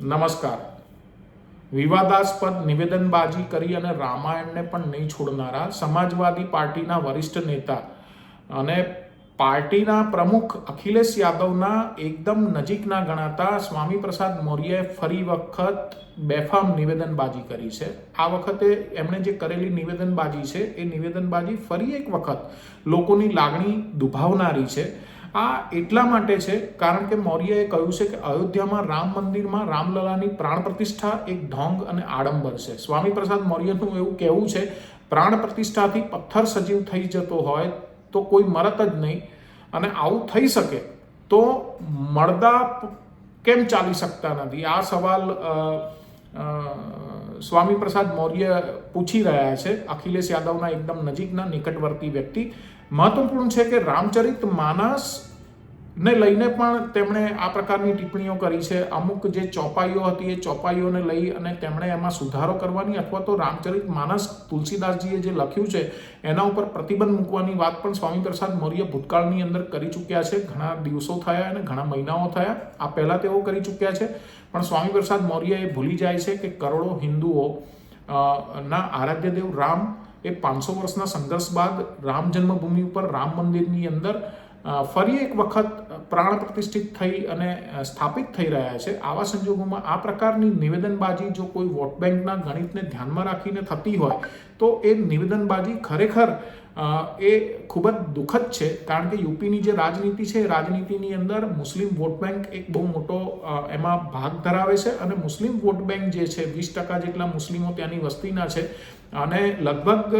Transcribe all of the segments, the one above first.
નમસ્કાર. વિવાદાસ્પદ નિવેદનબાજી કરી અને રામાયણને પણ નહીં છોડનારા સમાજવાદી પાર્ટીના વરિષ્ઠ નેતા અને પાર્ટીના પ્રમુખ અખિલેશ યાદવના એકદમ નજીકના ગણાતા સ્વામી પ્રસાદ મૌર્યએ ફરી વખત બેફામ નિવેદનબાજી કરી છે. આ વખતે એમણે જે કરેલી નિવેદનબાજી છે એ નિવેદનબાજી ફરી એક વખત લોકોની લાગણી દુભાવનારી છે. આ એટલા માટે છે કારણ કે મૌર્યએ કહ્યું છે કે અયોધ્યામાં રામ મંદિરમાં રામલલાની પ્રાણ પ્રતિષ્ઠા એક ઢોંગ અને આડંબર છે. સ્વામી પ્રસાદ મૌર્યનું એવું કહેવું છે, પ્રાણ પ્રતિષ્ઠાથી પથ્થર સજીવ થઈ જતો હોય તો કોઈ મરત જ નહીં, અને આવું થઈ શકે તો મળદા કેમ ચાલી શકતા નથી? આ સવાલ સ્વામી પ્રસાદ મૌર્ય પૂછી રહ્યા છે, અખિલેશ યાદવના એકદમ નજીકના નિકટવર્તી વ્યક્તિ. મહત્વપૂર્ણ છે કે રામચરિત માનસ ને લઈને પણ તેમણે આ પ્રકારની ટિપ્પણીઓ કરી છે. અમુક જે ચોપાઈઓ હતી એ ચોપાઈઓને લઈ અને તેમણે એમાં સુધારો કરવાની અથવા તો રામચરિત માનસ તુલસીદાસજીએ જે લખ્યું છે એના ઉપર પ્રતિબંધ મૂકવાની વાત પણ સ્વામી પ્રસાદ મૌર્ય ભૂતકાળની અંદર કરી ચૂક્યા છે. ઘણા દિવસો થયા અને ઘણા મહિનાઓ થયા આ પહેલાં તેઓ કરી ચૂક્યા છે. પણ સ્વામી પ્રસાદ મૌર્ય એ ભૂલી જાય છે કે કરોડો હિન્દુઓ ના આરાધ્ય દેવ રામ એ 500 વર્ષના સંઘર્ષ બાદ રામ જન્મભૂમિ ઉપર રામ મંદિરની અંદર ફરી એક વખત પ્રાણ પ્રતિષ્ઠિત થઈ અને સ્થાપિત થઈ રહ્યા છે. આવા સંજોગોમાં આ પ્રકારની નિવેદનબાજી જો કોઈ વોટ બેંકના ગણિતને ધ્યાનમાં રાખીને થતી હોય તો એ નિવેદનબાજી ખરેખર એ ખૂબ જ દુઃખદ છે. કારણ કે યુપીની જે રાજનીતિ છે એ રાજનીતિની અંદર મુસ્લિમ વોટ બેંક એક બહુ મોટો એમાં ભાગ ધરાવે છે, અને મુસ્લિમ વોટ બેંક જે છે 20% જેટલા મુસ્લિમો ત્યાંની વસ્તીના છે, અને લગભગ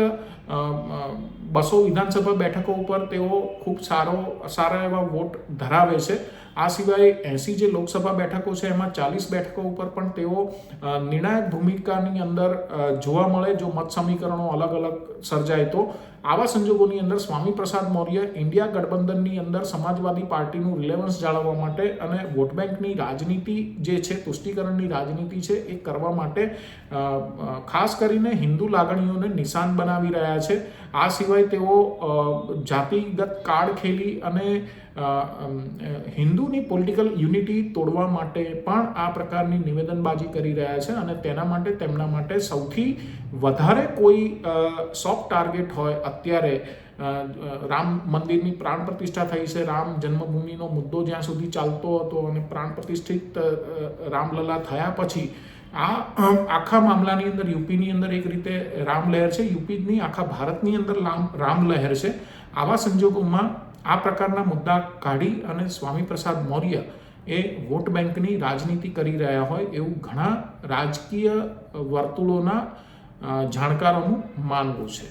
200 વિધાનસભા બેઠકો ઉપર તેઓ ખૂબ સારા એવા વોટ ધરાવે છે. આ સિવાય 80 જે લોકસભા બેઠકો છે એમાં 40 બેઠકો ઉપર પણ તેઓ નિર્ણાયક ભૂમિકાની અંદર જોવા મળે જો મત સમીકરણો અલગ અલગ સર્જાય તો. આવા સંજોગોની અંદર સ્વામી પ્રસાદ મૌર્ય ઇન્ડિયા ગઠબંધનની અંદર સમાજવાદી પાર્ટીનું રિલેવન્સ જાળવવા માટે અને વોટ બેંકની રાજનીતિ જે છે, તુષ્ટિકરણની રાજનીતિ છે એ કરવા માટે ખાસ કરીને હિન્દુ લાગણીઓને નિશાન બનાવી રહ્યા છે. આ સિવાય તેઓ જાતિગત કાર્ડ ખેલી અને હિન્દુની પોલિટિકલ યુનિટી તોડવા માટે પણ આ પ્રકારની નિવેદનબાજી કરી રહ્યા છે. અને તેના માટે તેમના માટે સૌથી વધારે કોઈ સોફ્ટ ટાર્ગેટ હોય અત્યારે રામ મંદિરની પ્રાણ પ્રતિષ્ઠા થઈ છે, રામ જન્મભૂમિનો મુદ્દો જ્યાં સુધી ચાલતો હતો અને પ્રાણ પ્રતિષ્ઠિત રામલલા થયા પછી આ આખા મામલાની અંદર યુપીની અંદર એક રીતે રામ લહેર છે, યુપીની આખા ભારતની અંદર રામ લહેર છે. આવા સંજોગોમાં આ પ્રકારના મુદ્દા કાઢી અને સ્વામી પ્રસાદ મૌર્ય એ વોટ બેંકની રાજનીતિ કરી રહ્યા હોય એવું ઘણા રાજકીય વર્તુળોના જાણકારોનું માનવું છે.